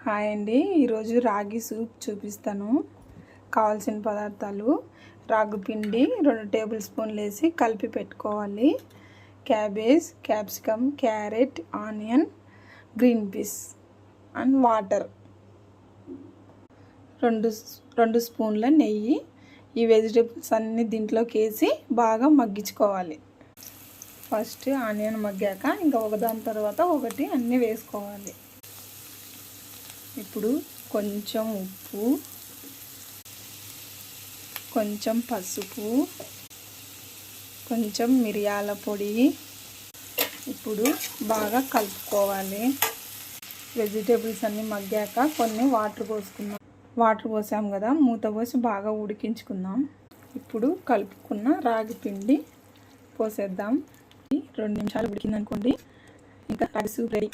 Hi అండి, ఈరోజు రాగి సూప్ చూపిస్తాను. కావాల్సిన పదార్థాలు: రాగి పిండి 2 టేబుల్ స్పూన్లు వేసి కలిపి పెట్టుకోవాలి. Cabbage, capsicum, carrot, onion, green peas and water. 2 స్పూన్ల నెయ్యి. ఈ వెజిటేబుల్స్ అన్నీ దీంట్లోకి వేసి బాగా మగ్గించుకోవాలి. ఫస్ట్ ఆనియన్ మగ్గాక ఇంకా ఒకదాని తర్వాత ఒకటి అన్నీ వేసుకోవాలి. ఇప్పుడు కొంచెం ఉప్పు, కొంచెం పసుపు, కొంచెం మిరియాల పొడి. ఇప్పుడు బాగా కలుపుకోవాలి. వెజిటేబుల్స్ అన్నీ మగ్గాక కొన్ని వాటర్ పోసుకుందాం. వాటర్ పోసాం కదా, మూత పోసి బాగా ఉడికించుకుందాం. ఇప్పుడు కలుపుకున్న రాగి పిండి పోసేద్దాం. 2 నిమిషాలు ఉడికిందనుకోండి, ఇంకా రాగి సూప్ రెడీ.